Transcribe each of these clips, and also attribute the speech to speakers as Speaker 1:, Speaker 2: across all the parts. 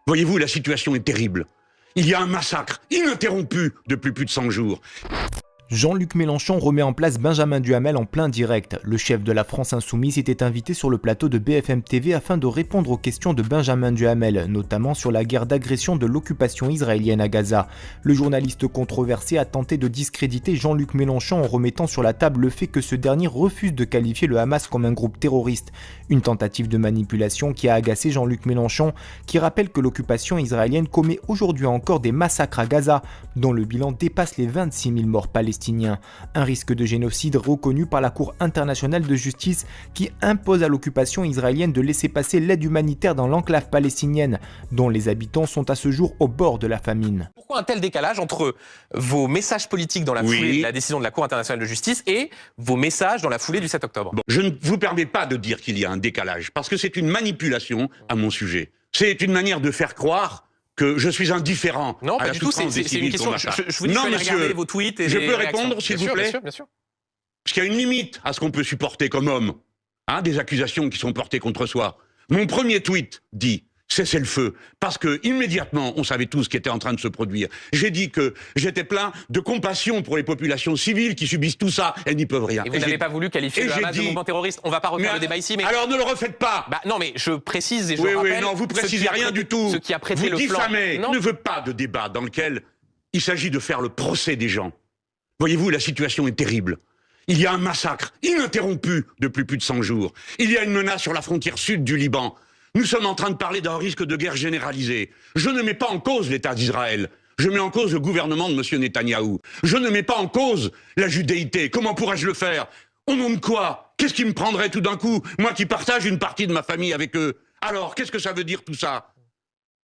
Speaker 1: Voyez-vous, la situation est terrible. Il y a un massacre ininterrompu depuis plus de 100 jours.
Speaker 2: Jean-Luc Mélenchon remet en place Benjamin Duhamel en plein direct. Le chef de la France Insoumise était invité sur le plateau de BFM TV afin de répondre aux questions de Benjamin Duhamel, notamment sur la guerre d'agression de l'occupation israélienne à Gaza. Le journaliste controversé a tenté de discréditer Jean-Luc Mélenchon en remettant sur la table le fait que ce dernier refuse de qualifier le Hamas comme un groupe terroriste. Une tentative de manipulation qui a agacé Jean-Luc Mélenchon, qui rappelle que l'occupation israélienne commet aujourd'hui encore des massacres à Gaza, dont le bilan dépasse les 26 000 morts palestiniens. Un risque de génocide reconnu par la Cour internationale de justice qui impose à l'occupation israélienne de laisser passer l'aide humanitaire dans l'enclave palestinienne, dont les habitants sont à ce jour au bord de la famine.
Speaker 3: Pourquoi un tel décalage entre vos messages politiques dans la foulée de la décision de la Cour internationale de justice et vos messages dans la foulée du 7 octobre?
Speaker 1: Je ne vous permets pas de dire qu'il y a un décalage, parce que c'est une manipulation à mon sujet. C'est une manière de faire croire que je suis indifférent
Speaker 3: non,
Speaker 1: à
Speaker 3: pas
Speaker 1: la
Speaker 3: du tout,
Speaker 1: souffrance des
Speaker 3: c'est une
Speaker 1: civils
Speaker 3: question.
Speaker 1: qu'on massacre.
Speaker 3: Je vous dis,
Speaker 1: non,
Speaker 3: je vais
Speaker 1: monsieur,
Speaker 3: regarder vos tweets et
Speaker 1: je
Speaker 3: les
Speaker 1: peux
Speaker 3: réactions.
Speaker 1: répondre, s'il vous plaît?
Speaker 3: Bien sûr, bien sûr.
Speaker 1: Parce qu'il y a une limite à ce qu'on peut supporter comme homme, des accusations qui sont portées contre soi. Mon premier tweet dit « cessez le feu », parce que immédiatement, on savait tout ce qui était en train de se produire. J'ai dit que j'étais plein de compassion pour les populations civiles qui subissent tout ça, elles n'y peuvent rien.
Speaker 3: Et vous n'avez pas voulu qualifier le Hamas de mouvement terroriste. On ne va pas refaire le débat ici, mais...
Speaker 1: Alors ne le refaites pas.
Speaker 3: Non, mais je précise et je
Speaker 1: rappelle...
Speaker 3: rappelle...
Speaker 1: non, vous précisez rien du tout.
Speaker 3: Ce qui a prêté
Speaker 1: vous
Speaker 3: le flanc...
Speaker 1: Je ne veux pas de débat dans lequel il s'agit de faire le procès des gens. Voyez-vous, la situation est terrible. Il y a un massacre ininterrompu depuis plus de 100 jours. Il y a une menace sur la frontière sud du Liban. Nous sommes en train de parler d'un risque de guerre généralisée. Je ne mets pas en cause l'État d'Israël. Je mets en cause le gouvernement de M. Netanyahou. Je ne mets pas en cause la judéité. Comment pourrais-je le faire? Au nom de quoi? Qu'est-ce qui me prendrait tout d'un coup? Moi qui partage une partie de ma famille avec eux. Alors, qu'est-ce que ça veut dire tout ça?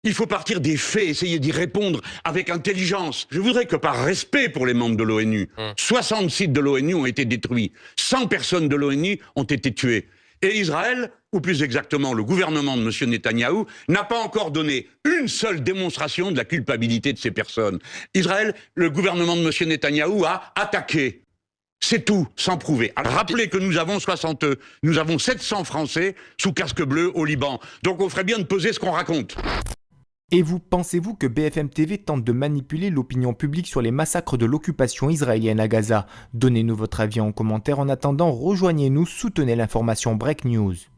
Speaker 1: Il faut partir des faits, essayer d'y répondre avec intelligence. Je voudrais que par respect pour les membres de l'ONU, 60 sites de l'ONU ont été détruits, 100 personnes de l'ONU ont été tuées. Et Israël, ou plus exactement le gouvernement de M. Netanyahou, n'a pas encore donné une seule démonstration de la culpabilité de ces personnes. Israël, le gouvernement de M. Netanyahou a attaqué. C'est tout, sans prouver. Alors rappelez que nous avons 700 Français sous casque bleu au Liban. Donc on ferait bien de peser ce qu'on raconte.
Speaker 2: Et vous, pensez-vous que BFM TV tente de manipuler l'opinion publique sur les massacres de l'occupation israélienne à Gaza? Donnez-nous votre avis en commentaire. En attendant, rejoignez-nous, soutenez l'information Break News.